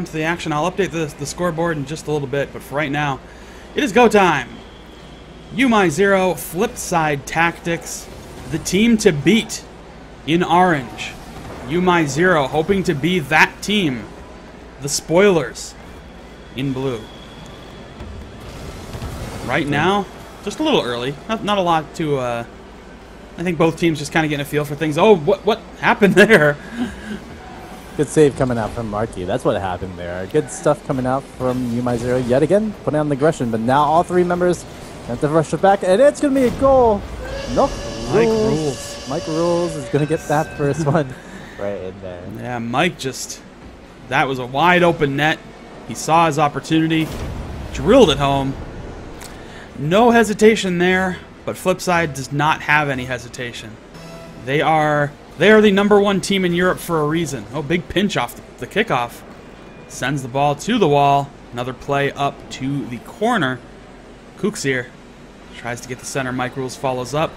into the action. I'll update the scoreboard in just a little bit, but for right now, it is go time. YouMyZero, Flipsid Tactics, the team to beat in orange. YouMyZero hoping to be that team. The spoilers in blue. Right now, just a little early. Not a lot to... I think both teams just kind of getting a feel for things. Oh, what happened there? Good save coming out from Marky. That's what happened there. Good stuff coming out from YouMyZero yet again, putting on the aggression. But now all three members have to rush it back, and it's going to be a goal. Nope. Mike Rules is going to get that first one right in there. Yeah, Mike just... That was a wide open net. He saw his opportunity, drilled it home. No hesitation there, but Flipside does not have any hesitation. They are the #1 team in Europe for a reason. Oh, big pinch off the kickoff. Sends the ball to the wall. Another play up to the corner. Kuxir tries to get the center. Mike Rules follows up.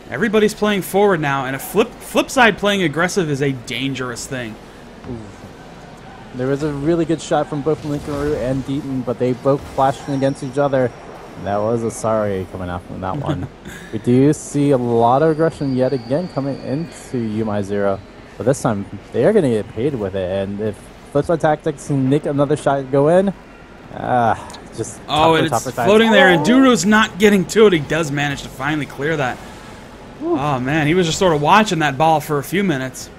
Everybody's playing forward now, and a Flipside playing aggressive is a dangerous thing. Ooh. There was a really good shot from both Linkaroo and Deaton, but they both flashed against each other. That was a sorry coming out from that one. We do see a lot of aggression yet again coming into YouMyZero, but this time they are going to get paid with it. And if Flipside Tactics can make another shot go in, just it's floating there, and Duru's not getting to it. He does manage to finally clear that. Whew. Oh man, he was just sort of watching that ball for a few minutes.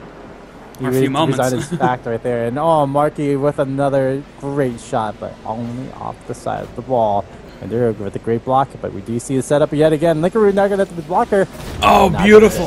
Or a few moments. He was on his back right there. And oh, Marky with another great shot, but only off the side of the ball. And they're with a great block, but we do see the setup yet again. Linkaroo not going to have the blocker. Oh, beautiful.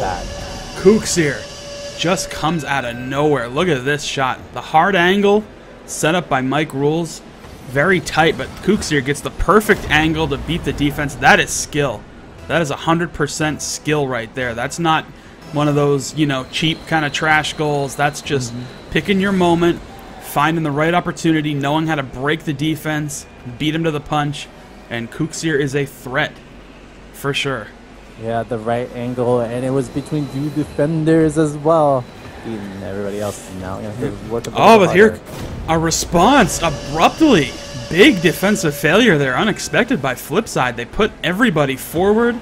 Kuxir just comes out of nowhere. Look at this shot. The hard angle set up by Mike Rules. Very tight, but Kuxir gets the perfect angle to beat the defense. That is skill. That is 100% skill right there. That's not one of those, you know, cheap kind of trash goals. That's just picking your moment, finding the right opportunity, knowing how to break the defense, beat him to the punch, and Kuxir is a threat for sure. Yeah, the right angle, and it was between two defenders as well. Even everybody else is now going to have to work a bit harder. But here, a response abruptly. Big defensive failure there, unexpected by Flipside. They put everybody forward.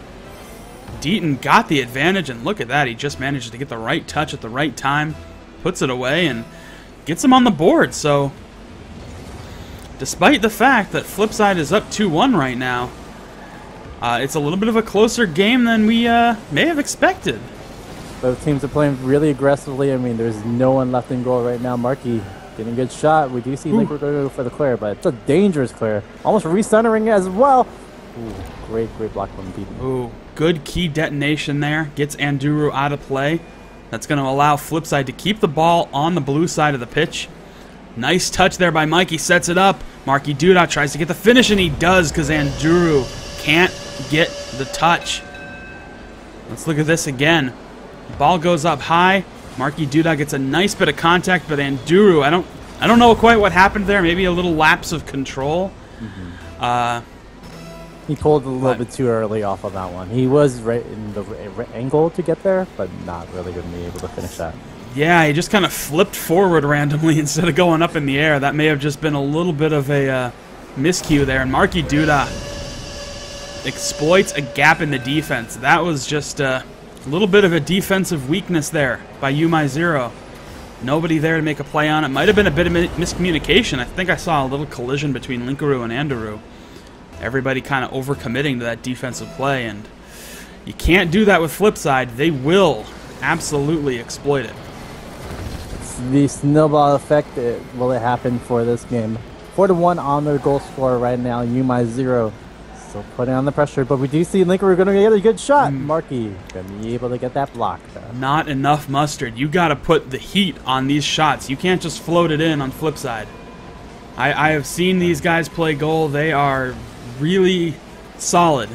Deaton got the advantage, and look at that. He just managed to get the right touch at the right time, puts it away, and gets him on the board. So, despite the fact that Flipside is up 2-1 right now, it's a little bit of a closer game than we may have expected. Both teams are playing really aggressively. I mean, there's no one left in goal right now. Marky getting a good shot. We do see Link go for the clear, but it's a dangerous clear. Almost recentering as well. Ooh, great block from Deaton. Ooh, good key detonation there. Gets Anduru out of play. That's going to allow Flipside to keep the ball on the blue side of the pitch. Nice touch there by Mike. He sets it up. Marky Duda tries to get the finish, and he does because Anduru can't get the touch. Let's look at this again. The ball goes up high. Marky Duda gets a nice bit of contact, but Anduru, I don't know quite what happened there. Maybe a little lapse of control. He pulled a little bit too early off on that one. He was right in the angle to get there, but not really going to be able to finish that. Yeah, he just kind of flipped forward randomly instead of going up in the air. That may have just been a little bit of a miscue there. And Marky Duda exploits a gap in the defense. That was just a little bit of a defensive weakness there by YouMyZero. Nobody there to make a play on it. Might have been a bit of miscommunication. I think I saw a little collision between Linkaroo and Anduru. Everybody kind of overcommitting to that defensive play, and you can't do that with Flipside. They will absolutely exploit it. It's the snowball effect. Will it happen for this game? 4-1 on their goal scorer right now. YouMyZero still putting on the pressure, but we do see Linkaroo going to get a good shot. Marky going to be able to get that block. Not enough mustard. You got to put the heat on these shots. You can't just float it in on Flipside. I have seen these guys play goal. They are really solid.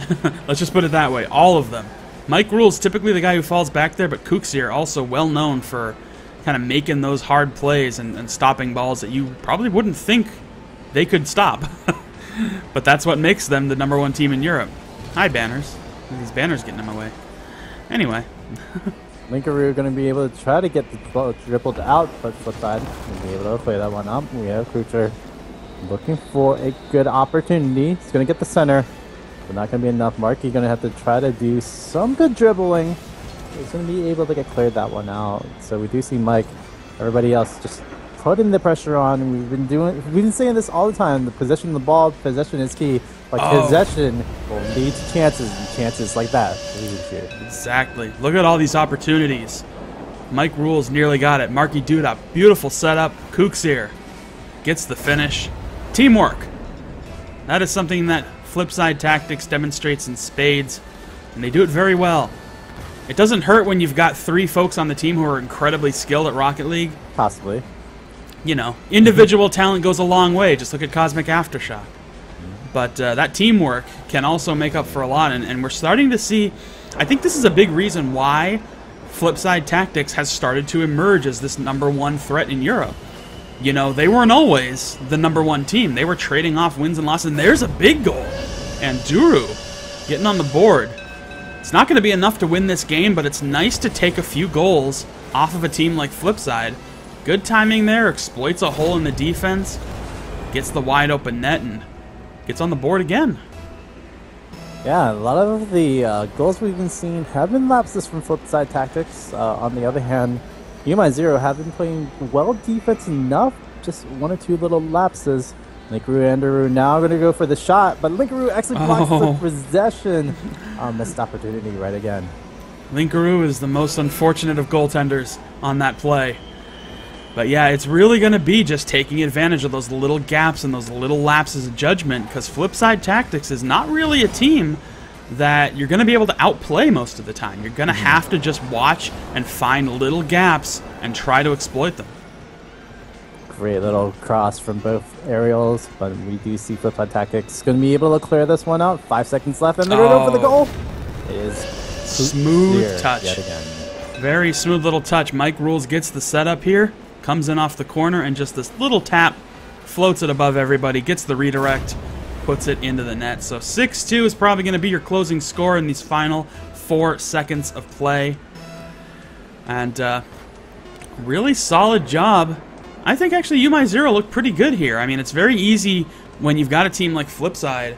Let's just put it that way. All of them. Mike Rule's typically the guy who falls back there, but Kuxir also well known for kind of making those hard plays and stopping balls that you probably wouldn't think they could stop. But that's what makes them the #1 team in Europe. Hi, banners. These banners getting in my way. Anyway. Linkaroo going to be able to try to get the ball dribbled out, but Flipside going to be able to play that one up. We have Kucher looking for a good opportunity. He's going to get the center, but not going to be enough. Marky going to have to try to do some good dribbling. He's going to be able to get cleared that one out. So we do see Mike, everybody else just putting the pressure on. We've been saying this all the time. The possession of the ball, possession is key. But possession will lead to chances, and chances like that. Exactly. Look at all these opportunities. Mike Rules nearly got it. Marky Duda, beautiful setup. Kooks here gets the finish. Teamwork. That is something that Flipside Tactics demonstrates in spades, and they do it very well. It doesn't hurt when you've got 3 folks on the team who are incredibly skilled at Rocket League. Possibly. You know, individual talent goes a long way. Just look at Cosmic Aftershock. But that teamwork can also make up for a lot, and we're starting to see, I think this is a big reason why Flipside Tactics has started to emerge as this #1 threat in Europe. You know, they weren't always the #1 team. They were trading off wins and losses, and there's a big goal. And Duru getting on the board. It's not going to be enough to win this game, but it's nice to take a few goals off of a team like Flipside. Good timing there, exploits a hole in the defense, gets the wide open net, and gets on the board again. Yeah, a lot of the goals we've been seeing have been lapses from Flipside Tactics. On the other hand, YouMyZero have been playing well defense enough, just 1 or 2 little lapses. Linkaroo and Andaru now going to go for the shot, but Linkaroo actually blocks the possession. Missed opportunity right again. Linkaroo is the most unfortunate of goaltenders on that play. But yeah, it's really going to be just taking advantage of those little gaps and those little lapses of judgment, because Flipside Tactics is not really a team that you're going to be able to outplay most of the time. You're going to have to just watch and find little gaps and try to exploit them. Great little cross from both aerials, but we do see Flipside Tactics going to be able to clear this one out. 5 seconds left, and they're going to go for the goal. It is smooth touch. Yet again. Very smooth little touch. Mike Rules gets the setup here, comes in off the corner, and just this little tap floats it above everybody, gets the redirect, puts it into the net. So 6-2 is probably going to be your closing score in these final 4 seconds of play. And really solid job. I think actually YouMyZero looked pretty good here. I mean, it's very easy when you've got a team like Flipside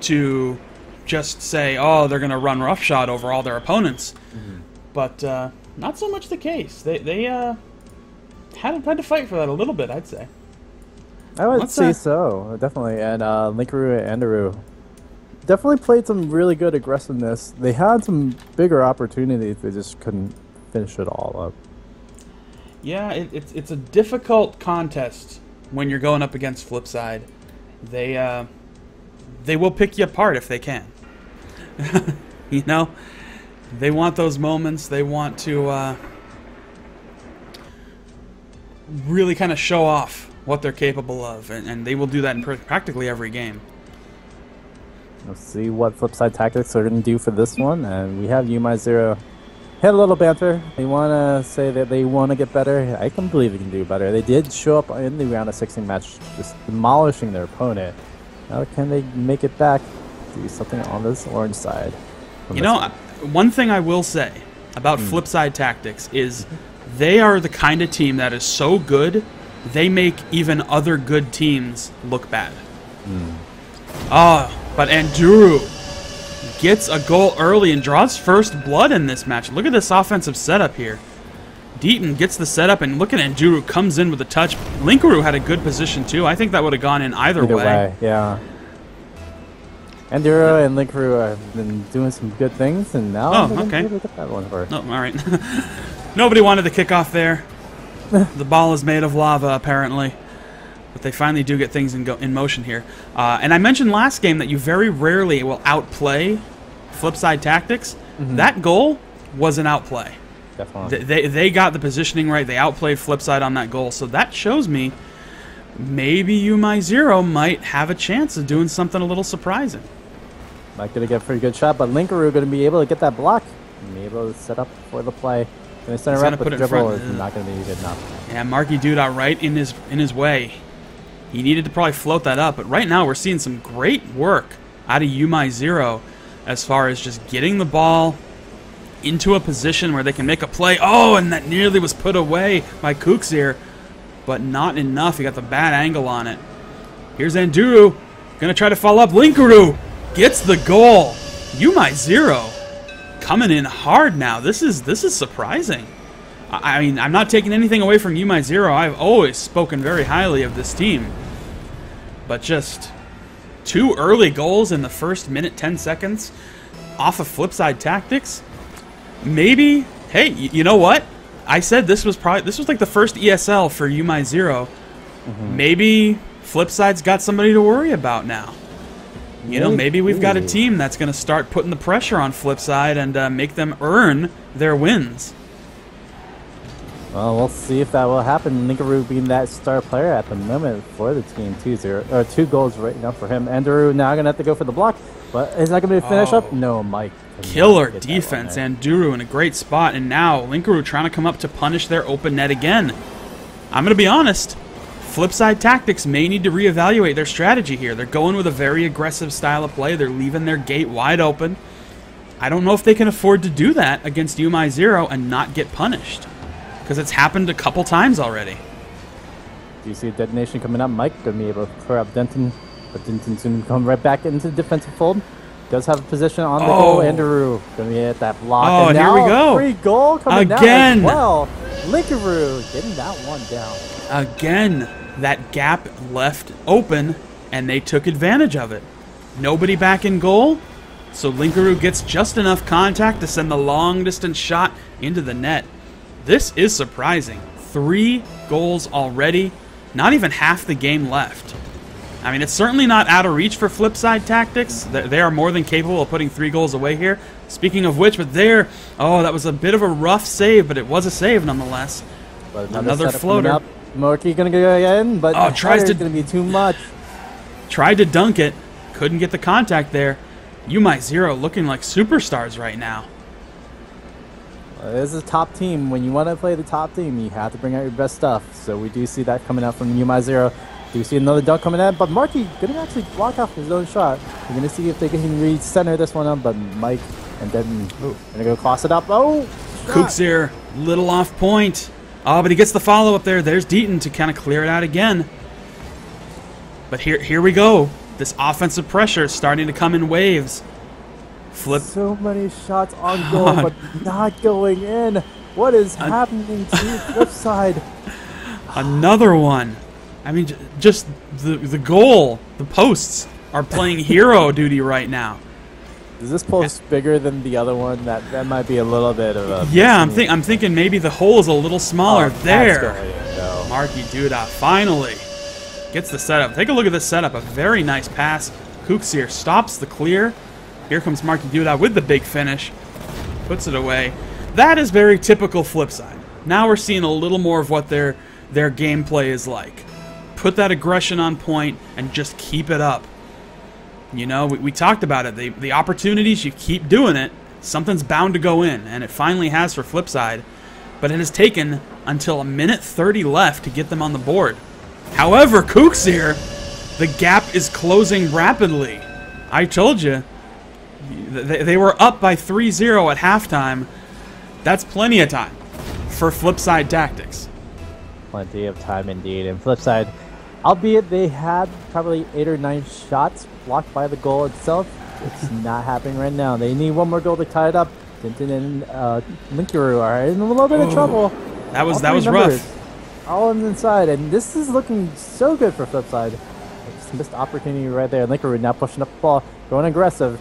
to just say, oh, they're going to run roughshod over all their opponents. But not so much the case. They had to fight for that a little bit, I'd say. I would say so, definitely. And Linkaroo and Andaru definitely played some really good aggressiveness. They had some bigger opportunities. They just couldn't finish it all up. Yeah, it's a difficult contest when you're going up against Flipside. They will pick you apart if they can. You know, they want those moments. They want to really kind of show off what they're capable of, and they will do that in practically every game. Let's see what Flipside Tactics are going to do for this one, and we have YouMyZero. Had a little banter. They want to say that they want to get better. I can believe they can do better. They did show up in the round of 16 match, just demolishing their opponent. Now can they make it back, do something on this orange side? You know, one thing I will say about Flipside Tactics is they are the kind of team that is so good, they make even other good teams look bad. But Andrew gets a goal early and draws first blood in this match. Look at this offensive setup here. Deaton gets the setup, and look at Andrew comes in with a touch. Linkaroo had a good position too. I think that would have gone in either way. Yeah. Andrew and Linkaroo have been doing some good things, and now okay. Get that one for. Oh, all right. Nobody wanted the kickoff there. The ball is made of lava, apparently. But they finally do get things in motion here. And I mentioned last game that you very rarely will outplay Flipside Tactics. That goal was an outplay. Definitely. They got the positioning right. They outplayed Flipside on that goal. So that shows me maybe YouMyZero might have a chance of doing something a little surprising. Not going to get a pretty good shot, but Linkaroo going to be able to get that block. And be able to set up for the play. Going to center up, but the dribble is not going to be good enough. Yeah, Marky Duda right in his way. He needed to probably float that up, but right now we're seeing some great work out of YouMyZero as far as just getting the ball into a position where they can make a play. Oh, and that nearly was put away by Kuxir, but not enough. He got the bad angle on it. Here's Anduru, gonna try to follow up. Linkaru gets the goal. YouMyZero coming in hard now. This is surprising. I mean, I'm not taking anything away from YouMyZero. I've always spoken very highly of this team. But just 2 early goals in the first minute 10 seconds off of Flipsid Tactics. Maybe, hey, you know what? I said this was like the first ESL for YouMyZero. Maybe Flipside's got somebody to worry about now. You know, maybe we've got a team that's going to start putting the pressure on Flipside and make them earn their wins. Well, we'll see if that will happen. Linkaru being that star player at the moment for the team. 2 goals right now for him. Anduru now going to have to go for the block, but is that going to be a finish up? No, Mike. Killer defense. Anduru in a great spot, and now Linkaru trying to come up to punish their open net again. I'm going to be honest. Flipside Tactics may need to reevaluate their strategy here. They're going with a very aggressive style of play. They're leaving their gate wide open. I don't know if they can afford to do that against YouMyZero and not get punished, because it's happened a couple times already. Do you see a detonation coming up? Mike going to be able to clear up Denton, but Denton's going to come right back into the defensive fold. Does have a position on the goal. Andrew going to be at that block. Oh, and now here we go. Free goal coming again. Down as well. Linkaru getting that one down. Again, that gap left open, and they took advantage of it. Nobody back in goal, so Linkaru gets just enough contact to send the long-distance shot into the net. This is surprising. 3 goals already, not even half the game left. I mean, it's certainly not out of reach for Flipside Tactics. They are more than capable of putting 3 goals away here. Speaking of which, but there, oh, that was a bit of a rough save, but it was a save nonetheless. But another floater. Morky gonna go again, but tries to gonna be too much. Tried to dunk it, couldn't get the contact there. YouMyZero looking like superstars right now. This is a top team. When you want to play the top team, you have to bring out your best stuff. So we do see that coming out from YouMyZero. Do see another dunk coming in, but Marky gonna actually block off his own shot. We're gonna see if they can re-center this one up, but Mike and then gonna go cross it up. Oh, Kuxir, little off point. Oh, but he gets the follow-up there. There's Deaton to kind of clear it out again. But here we go. This offensive pressure is starting to come in waves. Flip. So many shots on goal, but not going in. What is happening to Flipside? Another one. I mean, just the goal, the posts are playing hero duty right now. Is this post bigger than the other one? That might be a little bit of a... Yeah, I'm thinking maybe the hole is a little smaller there. Marky Duda finally gets the setup. Take a look at this setup. A very nice pass. Kuxir stops the clear. Here comes Marky Duda with the big finish. Puts it away. That is very typical Flipside. Now we're seeing a little more of what their gameplay is like. Put that aggression on point and just keep it up. You know, we talked about it. The opportunities, you keep doing it, something's bound to go in, and it finally has for Flipside. But it has taken until 1:30 left to get them on the board. However, Kuxir, the gap is closing rapidly. I told you, they were up by 3-0 at halftime. That's plenty of time for Flipside Tactics. Plenty of time indeed. And Flipside, albeit they had probably 8 or 9 shots blocked by the goal itself, it's not happening right now. They need one more goal to tie it up. Tintin and Linkaru are in a little bit of trouble. That was rough. All inside, and this is looking so good for Flipside. Just missed opportunity right there. Linkaru now pushing up the ball, going aggressive.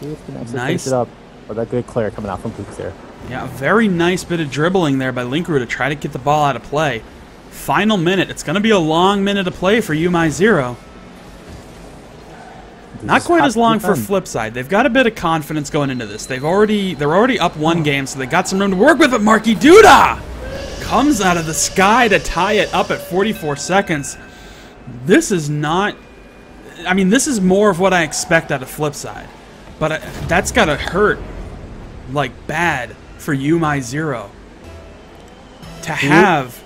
See if he can actually finish it up. Or that good clear coming out from Kuxir. Yeah, a very nice bit of dribbling there by Linkaru to try to get the ball out of play. Final minute. It's going to be a long minute of play for YouMyZero. Not quite as long for Flipside. They've got a bit of confidence going into this. They're already up 1 game, so they got some room to work with. But Marky Duda comes out of the sky to tie it up at 44 seconds. This is not... I mean, this is more of what I expect out of Flipside. But that's got to hurt, like, bad for YouMyZero. To have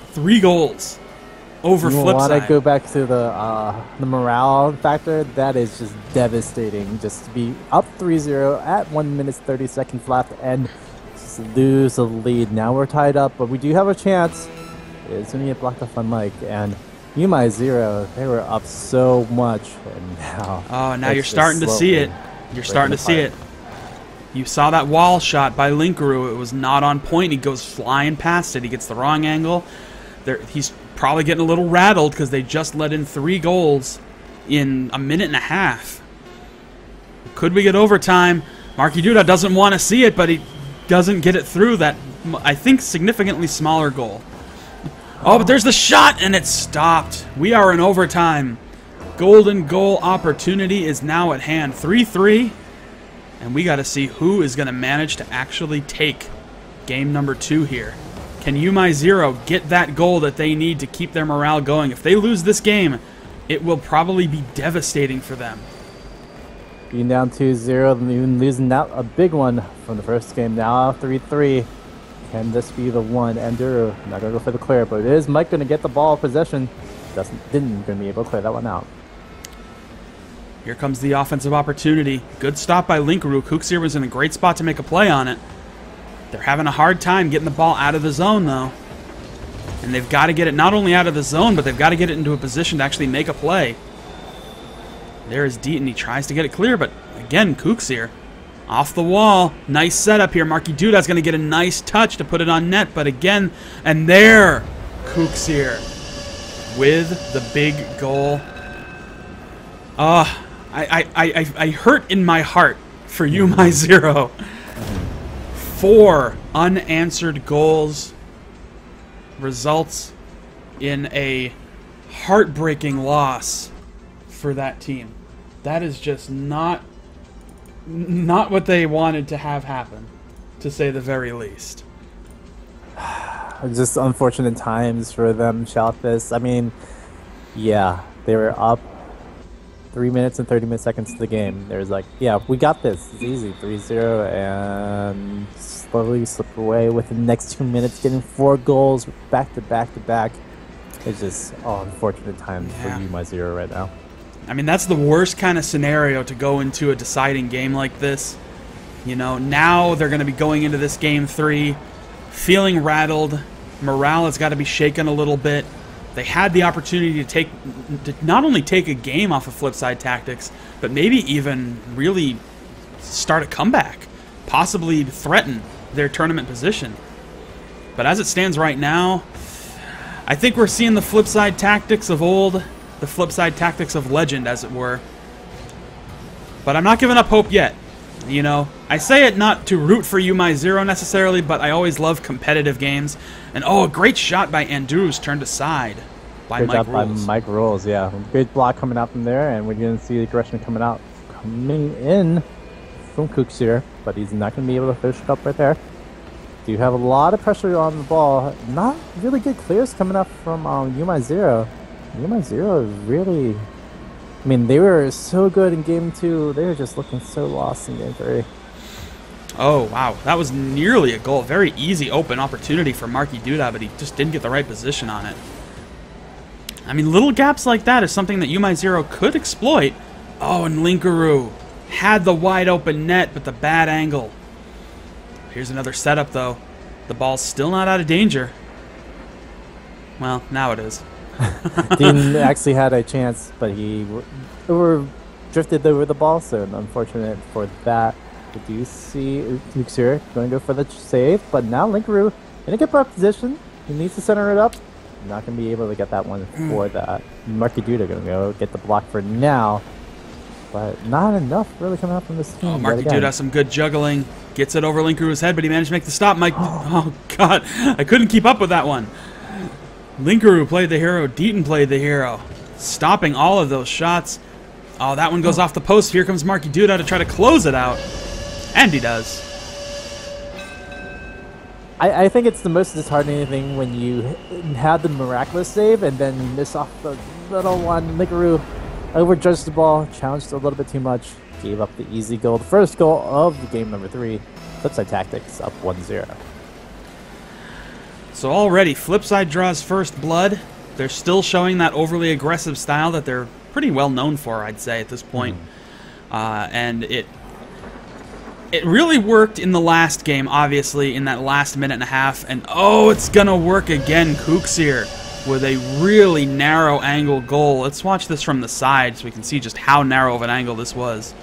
3 goals over You Flipside. want to go back to the morale factor? That is just devastating. Just to be up 3-0 at 1 minute 30 seconds left and just lose the lead. Now we're tied up, but we do have a chance. It's going to get blocked off on Mike. And YouMyZero, they were up so much, and now... Oh, now you're starting to see it. You're starting to see it. You saw that wall shot by Linkaroo. It was not on point. He goes flying past it. He gets the wrong angle. He's probably getting a little rattled because they just let in 3 goals in a minute and a half. Could we get overtime? Marky Duda doesn't want to see it, but he doesn't get it through that, I think, significantly smaller goal. Oh, but there's the shot, and it's stopped. We are in overtime. Golden goal opportunity is now at hand. 3-3. And we got to see who is going to manage to actually take game number 2 here. Can YouMyZero get that goal that they need to keep their morale going? If they lose this game, it will probably be devastating for them. Being down 2-0, and even losing out a big one from the first game. Now 3-3. Can this be the one? Enduro not going to go for the clear, but it is Mike going to get the ball possession. Didn't going to be able to clear that one out. Here comes the offensive opportunity. Good stop by Linkaroo. Kuksir was in a great spot to make a play on it. They're having a hard time getting the ball out of the zone, though. And they've got to get it not only out of the zone, but they've got to get it into a position to actually make a play. There is Deaton. He tries to get it clear, but again, Kuksir off the wall. Nice setup here. Marky Duda's going to get a nice touch to put it on net, but again, and there, Kuksir with the big goal. I hurt in my heart for YouMyZero. 4 unanswered goals results in a heartbreaking loss for that team. That is just not what they wanted to have happen, to say the very least. Just unfortunate times for them, Shalthis. I mean, yeah, they were up 3 minutes and 30 seconds to the game. There's like, yeah, we got this. It's easy. 3-0 and slowly slip away within the next 2 minutes, getting 4 goals back to back to back. It's just unfortunate times for YouMyZero right now. I mean, that's the worst kind of scenario to go into a deciding game like this. You know, now they're going to be going into this game 3 feeling rattled. Morale has got to be shaken a little bit. They had the opportunity to not only take a game off of Flipsid Tactics, but maybe even really start a comeback, possibly threaten their tournament position. But as it stands right now, I think we're seeing the Flipsid Tactics of old, the Flipsid Tactics of legend, as it were. But I'm not giving up hope yet. You know, I say it not to root for YouMyZero necessarily, but I always love competitive games. And oh, a great shot by Andrews turned aside by Good Mike job by Rules. Mike Rules, yeah. Great block coming out from there, and we're going to see the aggression coming in from Kuksir, but he's not going to be able to finish it up right there. Do have a lot of pressure on the ball. Not really good clears coming up from YouMyZero. YouMyZero is really... I mean, they were so good in Game 2. They were just looking so lost in Game 3. Oh, wow. That was nearly a goal. Very easy open opportunity for Marky Duda, but he just didn't get the right position on it. I mean, little gaps like that is something that YouMyZero could exploit. Oh, and Linkaroo had the wide open net, but the bad angle. Here's another setup, though. The ball's still not out of danger. Well, now it is. Dean actually had a chance, but he drifted over the ball, so unfortunate for that. We do see Kuksir going to go for the save, but now Linkaroo in a good position. He needs to center it up. Not going to be able to get that one for that. Marky Duda going to go get the block for now, but not enough really coming out from this team. Oh, Marky Duda, some good juggling. Gets it over Linkaroo's head, but he managed to make the stop. Mike, oh God, I couldn't keep up with that one. Linkaroo played the hero. Deaton played the hero. Stopping all of those shots. Oh, that one goes off the post. Here comes Marky Duda to try to close it out. And he does. I think it's the most disheartening thing when you had the miraculous save and then you miss off the little one. Linkaroo overjudged the ball, challenged a little bit too much, gave up the easy goal. The first goal of the game number 3. Flipside Tactics up 1-0. So already, Flipside draws first blood. They're still showing that overly aggressive style that they're pretty well known for, I'd say, at this point. And it really worked in the last game, obviously, in that last minute and a half. And, oh, it's going to work again. Kuxir with a really narrow angle goal. Let's watch this from the side so we can see just how narrow of an angle this was.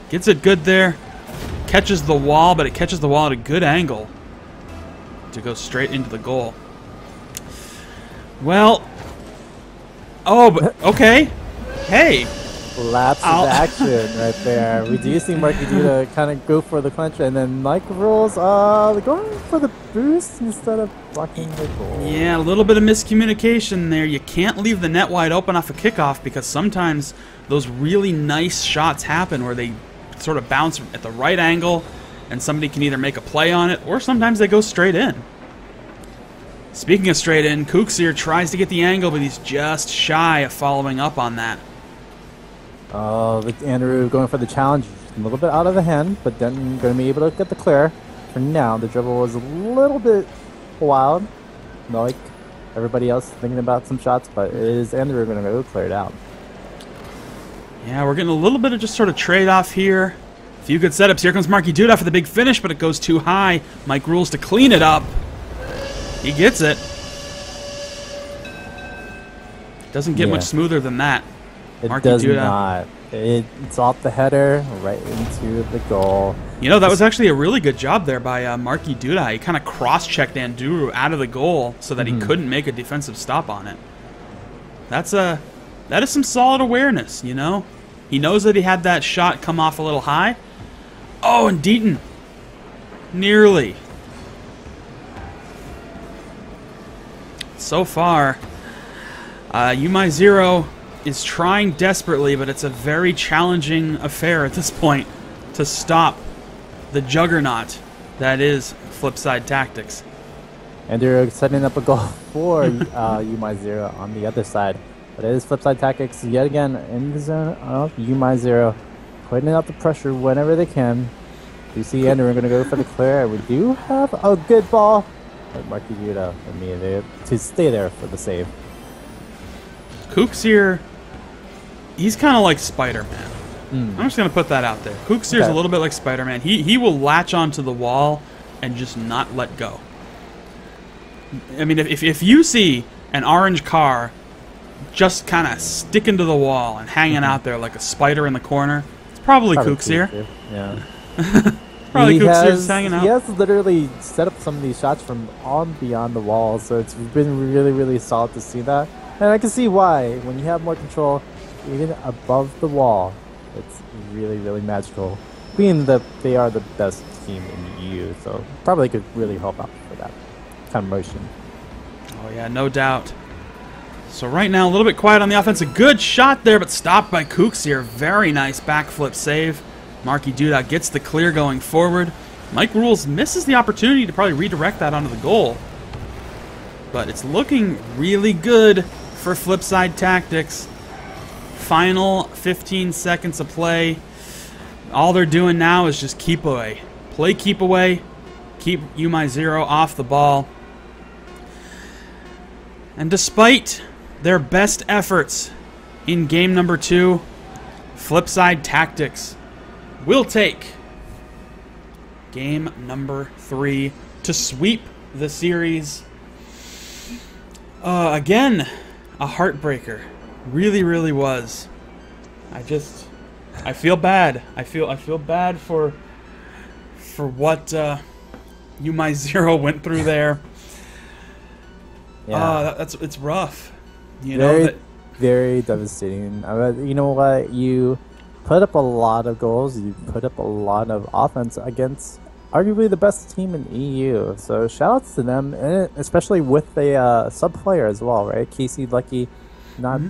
Gets it good there. Catches the wall, but it catches the wall at a good angle to go straight into the goal. Well, oh, but okay. Hey. Lapse of action right there. We do see Marky Duda kind of go for the clinch, and then Mike rolls going for the boost instead of blocking the goal. Yeah, a little bit of miscommunication there. You can't leave the net wide open off a kickoff because sometimes those really nice shots happen where they sort of bounce at the right angle and somebody can either make a play on it or sometimes they go straight in. Speaking of straight in, Kuxir tries to get the angle, but he's just shy of following up on that. Oh, Andrew going for the challenge. A little bit out of the hand, but then going to be able to get the clear. For now, the dribble was a little bit wild, like everybody else thinking about some shots, but it is Andrew going to go clear it out. Yeah, we're getting a little bit of just sort of trade-off here. A few good setups. Here comes Marky Duda for the big finish, but it goes too high. Mike rules to clean it up. He gets it. Doesn't get much smoother than that. It does not. It's off the header, right into the goal. You know, that was actually a really good job there by Marky Duda. He kind of cross-checked Anduru out of the goal so that he couldn't make a defensive stop on it. That is some solid awareness, you know? He knows that he had that shot come off a little high. Oh, and Deaton. Nearly. So far, YouMyZero is trying desperately, but it's a very challenging affair at this point to stop the juggernaut that is Flipsid Tactics. And they're setting up a goal for YouMyZero on the other side. But it is Flipsid Tactics yet again in the zone of YouMyZero, putting out the pressure whenever they can. You see Andrew going to go for the clear. We do have a good ball. But Marky Duda to stay there for the save. Kooks here, he's kind of like Spider-Man. I'm just going to put that out there. Kooks here is a little bit like Spider-Man. He will latch onto the wall and just not let go. I mean, if you see an orange car just kind of sticking to the wall and hanging out there like a spider in the corner, it's probably Kooks here. Yeah. Probably Kooks here just hanging out. He has literally set up some of these shots from on beyond the wall, so it's been really, really solid to see that. And I can see why. When you have more control, even above the wall, it's really, really magical. Being that they are the best team in the EU, so probably could really help out for that kind of motion. Oh yeah, no doubt. So right now, a little bit quiet on the offense. A good shot there, but stopped by Kooks here. Very nice backflip save. Marky Duda gets the clear going forward. Mike Rules misses the opportunity to probably redirect that onto the goal. But it's looking really good for Flipside Tactics. Final 15 seconds of play. All they're doing now is just keep away. Play keep away. Keep YouMyZero off the ball. And despite their best efforts in game number 2, Flipside Tactics will take game number 3 to sweep the series. Again, a heartbreaker. Really, really was. I feel bad. I feel bad for what YouMyZero went through there. Yeah, it's rough. You very, know, very devastating. You know what? You put up a lot of goals. You put up a lot of offense against arguably the best team in EU. So shout outs to them, and especially with a sub player as well, right? Casey Lucky not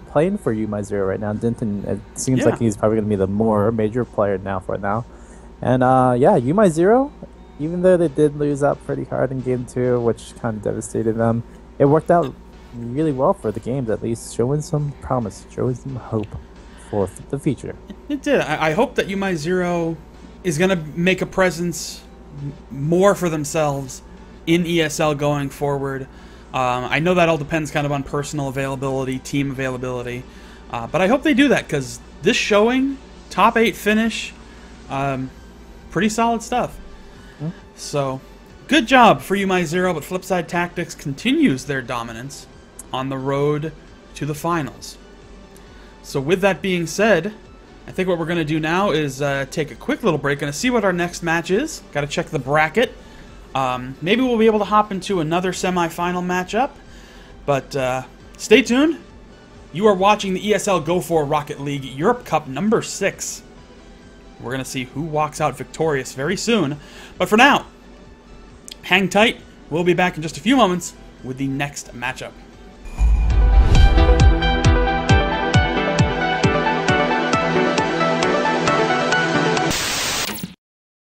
playing for YouMyZero right now. Denton, it seems like he's probably going to be the more major player now for now. And yeah, YouMyZero, even though they did lose out pretty hard in game 2, which kind of devastated them, it worked out really well for the games, at least showing some promise, showing some hope for the future. It did. I hope that YouMyZero is going to make a presence more for themselves in ESL going forward. I know that all depends kind of on personal availability, team availability, but I hope they do that because this showing, top 8 finish, pretty solid stuff. So, good job for YouMyZero, but Flipsid Tactics continues their dominance on the road to the finals. So with that being said, I think what we're going to do now is take a quick little break. Going to see what our next match is. Got to check the bracket. Maybe we'll be able to hop into another semifinal matchup. But stay tuned. You are watching the ESL Go4RocketLeague Europe Cup number 6. We're going to see who walks out victorious very soon. But for now, hang tight. We'll be back in just a few moments with the next matchup.